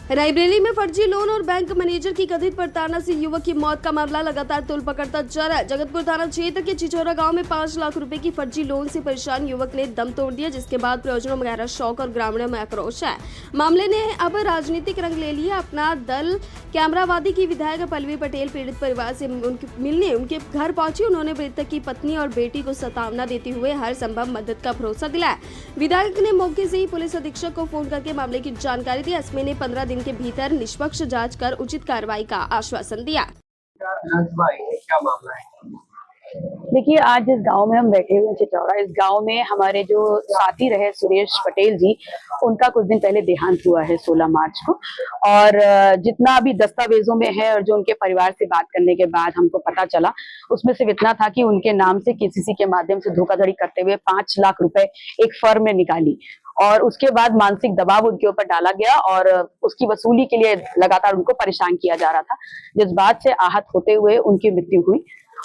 रायबरेली में फर्जी लोन और बैंक मैनेजर की कथित प्रताड़ना से युवक की मौत का मामला लगातार तूल पकड़ता जा रहा है। जगतपुर थाना क्षेत्र के चिचोरा गांव में 5 लाख रुपए की फर्जी लोन से परेशान युवक ने दम तोड़ दिया, जिसके बाद परिजनों में गहरा शौक और ग्रामीणों में आक्रोश है। मामले ने अब राजनीतिक रंग ले लिया। अपना दल कैमरावादी की विधायक पल्लवी पटेल पीड़ित परिवार से मिलने उनके घर पहुंची। उन्होंने मृतक की पत्नी और बेटी को सांत्वना देते हुए हर संभव मदद का भरोसा दिलाया। विधायक ने मौके से ही पुलिस अधीक्षक को फोन करके मामले की जानकारी दी। एसपी ने 15 दिन के भीतर निष्पक्ष जांच कर उचित कार्रवाई का आश्वासन दिया। क्या मामला है? देखिए, आज इस गांव में हम बैठे हुए हैं चिचौरा। इस गांव में हमारे जो साथी रहे सुरेश पटेल जी, उनका कुछ दिन पहले देहांत हुआ है 16 मार्च को। और जितना भी दस्तावेजों में है और जो उनके परिवार से बात करने के बाद हमको पता चला, उसमें सिर्फ इतना था कि उनके नाम से केसीसी के माध्यम से धोखाधड़ी करते हुए 5 लाख रुपए एक फर्म ने निकाली और उसके बाद मानसिक दबाव उनके ऊपर डाला गया और उसकी वसूली के लिए लगातार उनको परेशान किया जा रहा था, जिस बात से आहत होते हुए उनकी मृत्यु हुई।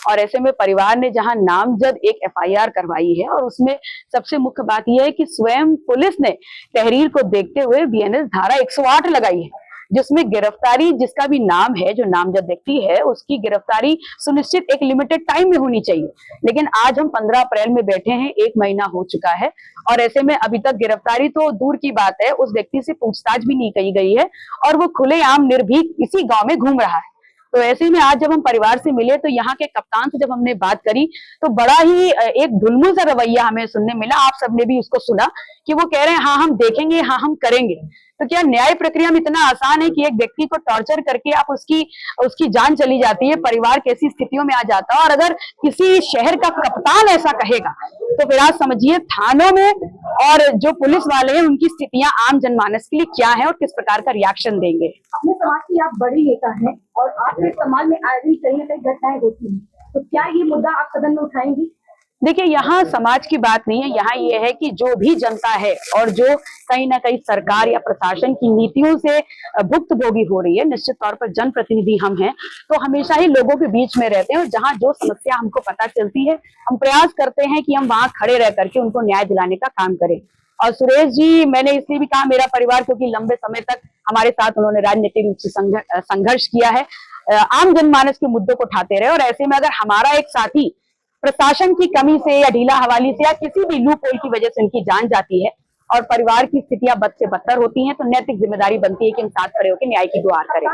और ऐसे में परिवार ने जहां नामजद एक एफआईआर करवाई है और उसमें सबसे मुख्य बात यह है कि स्वयं पुलिस ने तहरीर को देखते हुए बीएनएस धारा 108 लगाई है, जिसमें गिरफ्तारी जिसका भी नाम है, जो नामजद व्यक्ति है, उसकी गिरफ्तारी सुनिश्चित एक लिमिटेड टाइम में होनी चाहिए। लेकिन आज हम 15 अप्रैल में बैठे हैं, 1 महीना हो चुका है और ऐसे में अभी तक गिरफ्तारी तो दूर की बात है, उस व्यक्ति से पूछताछ भी नहीं की गई है और वो खुलेआम निर्भीक इसी गांव में घूम रहा है। तो ऐसे में आज जब हम परिवार से मिले तो यहाँ के कप्तान से जब हमने बात करी तो बड़ा ही एक ढुलमुल सा रवैया हमें सुनने मिला। आप सबने भी उसको सुना कि वो कह रहे हैं हाँ हम देखेंगे, हाँ हम करेंगे। तो क्या न्याय प्रक्रिया में इतना आसान है कि एक व्यक्ति को टॉर्चर करके आप उसकी जान चली जाती है, परिवार कैसी स्थितियों में आ जाता है। और अगर किसी शहर का कप्तान ऐसा कहेगा तो फिर आप समझिए थानों में और जो पुलिस वाले हैं उनकी स्थितियां आम जनमानस के लिए क्या है और किस प्रकार का रिएक्शन देंगे। अपने समाज की आप बड़ी नेता हैं और आपके समाज में आए दिन कहीं न कहीं घटनाएं होती हैं, तो क्या ये मुद्दा आप सदन में उठाएंगी? देखिए, यहाँ समाज की बात नहीं है, यहाँ ये है कि जो भी जनता है और जो कहीं ना कहीं सरकार या प्रशासन की नीतियों से भुक्तभोगी हो रही है, निश्चित तौर पर जनप्रतिनिधि हम हैं तो हमेशा ही लोगों के बीच में रहते हैं और जहाँ जो समस्या हमको पता चलती है हम प्रयास करते हैं कि हम वहां खड़े रह करके उनको न्याय दिलाने का काम करें। और सुरेश जी, मैंने इसलिए भी कहा मेरा परिवार, क्योंकि लंबे समय तक हमारे साथ उन्होंने राजनीतिक रूप से संघर्ष किया है, आम जनमानस के मुद्दों को उठाते रहे। और ऐसे में अगर हमारा एक साथी प्रशासन की कमी से या ढीला हवाली से या किसी भी लूप होल की वजह से उनकी जान जाती है और परिवार की स्थितियां बद से बदतर होती हैं, तो नैतिक जिम्मेदारी बनती है कि हम साथ खड़े होकर न्याय की गुहार करें।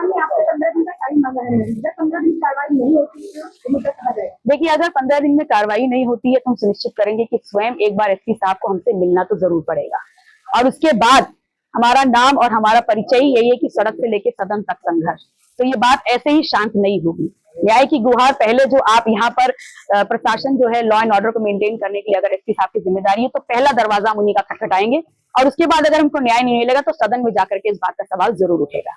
देखिए, अगर 15 दिन में कार्रवाई नहीं होती है तो हम सुनिश्चित करेंगे कि स्वयं एक बार एसपी साहब को हमसे मिलना तो जरूर पड़ेगा। और उसके बाद हमारा नाम और हमारा परिचय यही है कि सड़क से लेकर सदन तक संघर्ष। तो ये बात ऐसे ही शांत नहीं होगी। न्याय की गुहार पहले जो आप यहाँ पर प्रशासन जो है लॉ एंड ऑर्डर को मेंटेन करने के लिए अगर एसपी साहब की जिम्मेदारी है तो पहला दरवाजा हम उन्हीं का खटखटाएंगे और उसके बाद अगर हमको न्याय नहीं मिलेगा तो सदन में जाकर के इस बात का सवाल जरूर उठेगा।